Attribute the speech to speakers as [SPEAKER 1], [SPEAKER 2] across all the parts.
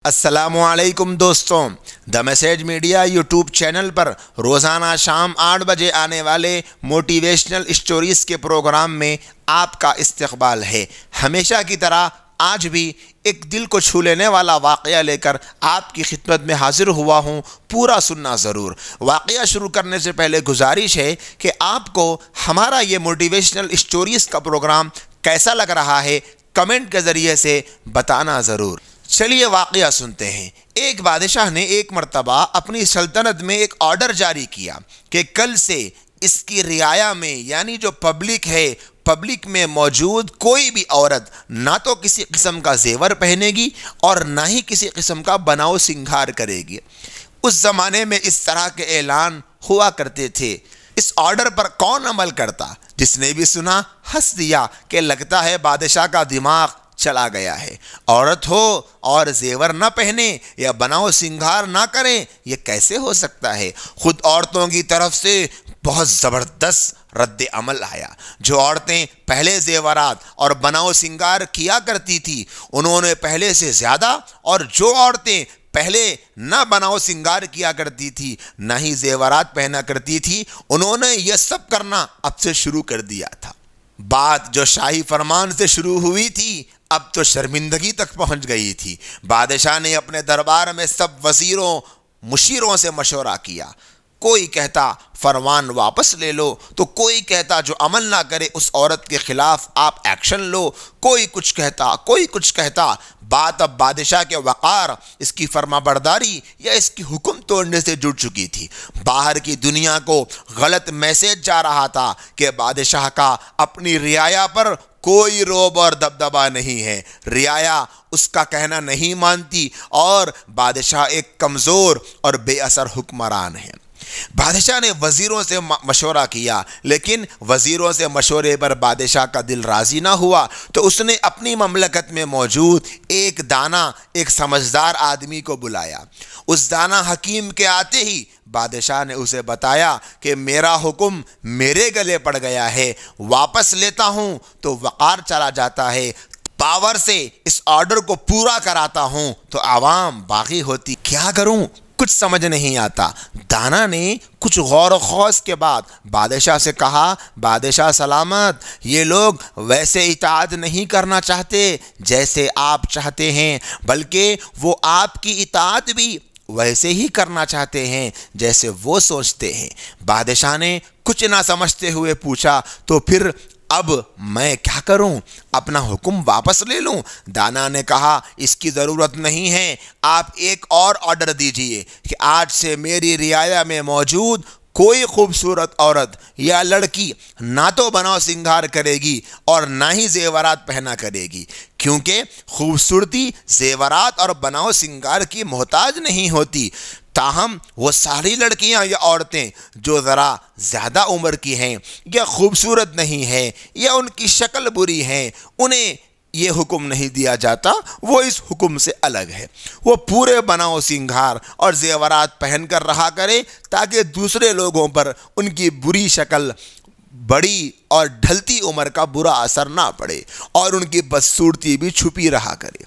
[SPEAKER 1] السلام علیکم دوستوں، the message media YouTube channel پر روزانہ شام 8 بجے آنے والے موٹیویشنل اسٹوریز کے پروگرام میں آپ کا استقبال ہے۔ ہمیشہ کی طرح آج بھی ایک دل کو چھو لینے والا واقعہ لے کر آپ کی خدمت میں حاضر ہوا ہوں، پورا سننا ضرور۔ واقعہ شروع کرنے سے پہلے گزارش ہے کہ آپ کو ہمارا یہ موٹیویشنل اسٹوریز کا پروگرام کیسا لگ رہا ہے کمنٹ کے ذریعے سے بتانا ضرور۔ چلیے واقعہ سنتے ہیں۔ ایک بادشاہ نے ایک مرتبہ اپنی سلطنت میں ایک آرڈر جاری کیا کہ کل سے اس کی رعایا میں یعنی جو پبلک ہے، پبلک میں موجود کوئی بھی عورت نہ تو کسی قسم کا زیور پہنے گی اور نہ ہی کسی قسم کا بناؤ سنگھار کرے گی۔ اس زمانے میں اس طرح کے اعلان ہوا کرتے تھے۔ اس آرڈر پر کون عمل کرتا؟ جس نے بھی سنا ہنس دیا کہ لگتا ہے بادشاہ کا دماغ چلا گیا ہے۔ عورت ہو اور زیور نہ پہنے یا بناؤ سنگھار نہ کریں، یہ کیسے ہو سکتا ہے؟ خود عورتوں کی طرف سے بہت زبردست رد عمل آیا۔ جو عورتیں پہلے زیورات اور بناؤ سنگھار کیا کرتی تھی، انہوں نے پہلے سے زیادہ، اور جو عورتیں پہلے نہ بناؤ سنگھار کیا کرتی تھی نہ ہی زیورات پہنا کرتی تھی، انہوں نے یہ سب کرنا اب سے شروع کر دیا تھا۔ بات جو شاہی فرمان سے شروع ہوئی تھی اب تو شرمندگی تک پہنچ گئی تھی۔ بادشاہ نے اپنے دربار میں سب وزیروں مشیروں سے مشورہ کیا۔ کوئی کہتا فرمان واپس لے لو، تو کوئی کہتا جو عمل نہ کرے اس عورت کے خلاف آپ ایکشن لو، کوئی کچھ کہتا۔ بات اب بادشاہ کے وقار، اس کی فرما برداری یا اس کی حکم توڑنے سے جڑ چکی تھی۔ باہر کی دنیا کو غلط میسیج جا رہا تھا کہ بادشاہ کا اپنی رعایا پر کوئی روب اور دبدبا نہیں ہے، رعایا اس کا کہنا نہیں مانتی اور بادشاہ ایک کمزور اور بے اثر حکمران ہے۔ بادشاہ نے وزیروں سے مشورہ کیا، لیکن وزیروں سے مشورے پر بادشاہ کا دل راضی نہ ہوا، تو اس نے اپنی مملکت میں موجود ایک دانا، ایک سمجھدار آدمی کو بلایا۔ اس دانا حکیم کے آتے ہی بادشاہ نے اسے بتایا کہ میرا حکم میرے گلے پڑ گیا ہے، واپس لیتا ہوں تو وقار چلا جاتا ہے، پاور سے اس آرڈر کو پورا کراتا ہوں تو عوام باغی ہوتی، کیا کروں؟ کچھ سمجھ نہیں آتا۔ دانا نے کچھ غور و خوض کے بعد بادشاہ سے کہا، بادشاہ سلامت، یہ لوگ ویسے اطاعت نہیں کرنا چاہتے جیسے آپ چاہتے ہیں، بلکہ وہ آپ کی اطاعت بھی ویسے ہی کرنا چاہتے ہیں جیسے وہ سوچتے ہیں۔ بادشاہ نے کچھ نہ سمجھتے ہوئے پوچھا، تو پھر اب میں کیا کروں؟ اپنا حکم واپس لے لوں؟ دانا نے کہا، اس کی ضرورت نہیں ہے، آپ ایک اور آرڈر دیجئے کہ آج سے میری رعایا میں موجود کوئی خوبصورت عورت یا لڑکی نہ تو بناؤ سنگھار کرے گی اور نہ ہی زیورات پہنا کرے گی، کیونکہ خوبصورتی زیورات اور بناؤ سنگھار کی محتاج نہیں ہوتی۔ تاہم وہ ساری لڑکیاں یا عورتیں جو ذرا زیادہ عمر کی ہیں یا خوبصورت نہیں ہیں یا ان کی شکل بری ہے، انہیں یہ حکم نہیں دیا جاتا، وہ اس حکم سے الگ ہے۔ وہ پورے بناؤ سنگھار اور زیورات پہن کر رہا کرے تاکہ دوسرے لوگوں پر ان کی بری شکل، بڑی اور ڈھلتی عمر کا برا اثر نہ پڑے اور ان کی بدصورتی بھی چھپی رہا کرے۔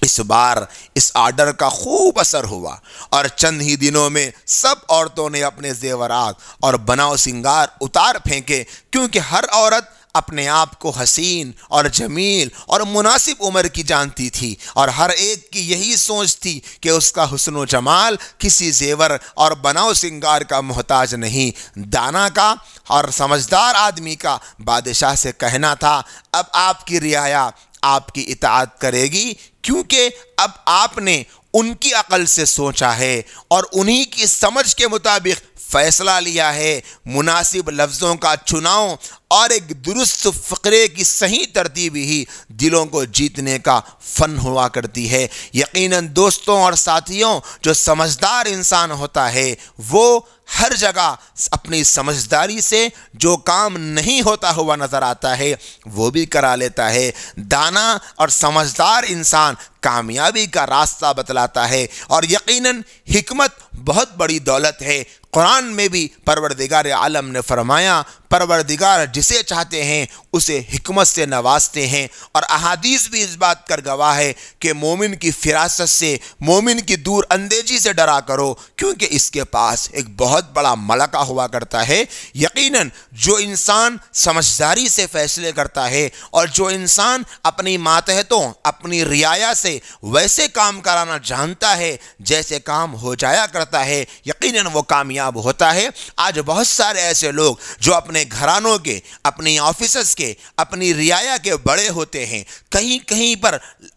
[SPEAKER 1] اس بار اس آرڈر کا خوب اثر ہوا اور چند ہی دنوں میں سب عورتوں نے اپنے زیورات اور بناؤ سنگھار اتار پھینکے، کیونکہ ہر عورت اپنے آپ کو حسین اور جمیل اور مناسب عمر کی جانتی تھی، اور ہر ایک کی یہی سوچ تھی کہ اس کا حسن و جمال کسی زیور اور بناؤ سنگھار کا محتاج نہیں۔ دانا کا اور سمجھدار آدمی کا بادشاہ سے کہنا تھا، اب آپ کی رعایا آپ کی اطاعت کرے گی، کیونکہ اب آپ نے ان کی عقل سے سوچا ہے اور انہی کی سمجھ کے مطابق فیصلہ لیا ہے۔ مناسب لفظوں کا چناؤ اور ایک درست فقرے کی صحیح ترتیب ہی دلوں کو جیتنے کا فن ہوا کرتی ہے۔ یقیناً دوستوں اور ساتھیوں، جو سمجھدار انسان ہوتا ہے وہ ہر جگہ اپنی سمجھداری سے جو کام نہیں ہوتا ہوا نظر آتا ہے وہ بھی کرا لیتا ہے۔ دانا اور سمجھدار انسان کامیابی کا راستہ بتلاتا ہے، اور یقیناً حکمت بہت بڑی دولت ہے۔ قرآن میں بھی پروردگار عالم نے فرمایا پروردگار جسے چاہتے ہیں اسے حکمت سے نوازتے ہیں، اور احادیث بھی اس بات کر گواہ ہے کہ مومن کی فراست سے، مومن کی دور اندیشی سے ڈرا کرو، کیونکہ اس کے پاس ایک بہت بڑا ملکہ ہوا کرتا ہے۔ یقیناً جو انسان سمجھداری سے فیصلے کرتا ہے اور جو انسان اپنی ماتحتوں، اپنی رعایا سے ویسے کام کرانا جانتا ہے جیسے کام ہو جایا کرتا ہے، یقیناً وہ کامیاب ہوتا ہے۔ آج بہت سارے ایسے لوگ جو اپنے گھرانوں کے، اپنی آفیسز کے، اپنی رعایا کے بڑے ہوتے ہیں، کہیں کہیں پر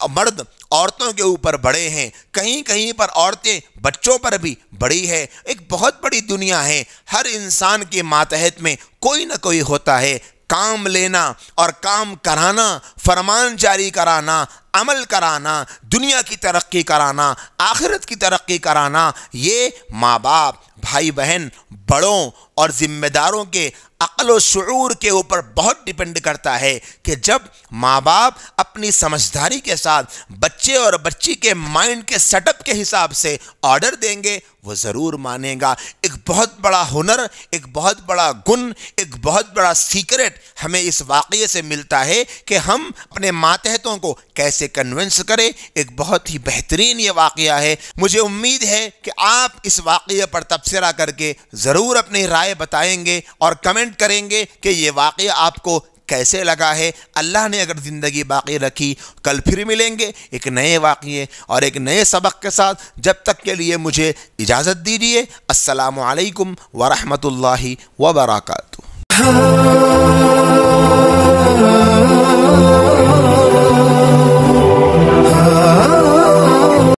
[SPEAKER 1] مرد عورتوں کے اوپر بڑے ہیں، کہیں کہیں پر عورتیں بچوں پر بھی بڑی ہے۔ ایک بہت بڑی دنیا ہے، ہر انسان کے ماتحت میں کوئی نہ کوئی ہوتا ہے۔ کام لینا اور کام کرانا، فرمان جاری کرانا، عمل کرانا، دنیا کی ترقی کرانا، آخرت کی ترقی کرانا، یہ ماں باپ، بھائی بہن، بڑوں اور ذمہ داروں کے عقل و شعور کے اوپر بہت ڈیپینڈ کرتا ہے کہ جب ماں باپ اپنی سمجھداری کے ساتھ بچے اور بچی کے مائنڈ کے سیٹ اپ کے حساب سے آرڈر دیں گے وہ ضرور مانے گا۔ ایک بہت بڑا ہنر، ایک بہت بڑا گن، ایک بہت بڑا سیکرٹ ہمیں اس واقعے سے ملتا ہے کہ ہم اپنے ماتحتوں کو کیسے کنونس کریں۔ ایک بہت ہی بہترین یہ واقعہ ہے۔ مجھے امید ہے کہ آپ اس واقعے پر تبصرہ کر کے ضرور اپنی رائے بتائیں گے اور کمنٹ کریں گے کہ یہ واقعہ آپ کو کیسے لگا ہے۔ اللہ نے اگر زندگی باقی رکھی کل پھر ملیں گے ایک نئے واقعے اور ایک نئے سبق کے ساتھ۔ جب تک کے لیے مجھے اجازت دیجیے۔ السلام علیکم ورحمۃ اللہ وبرکاتہ۔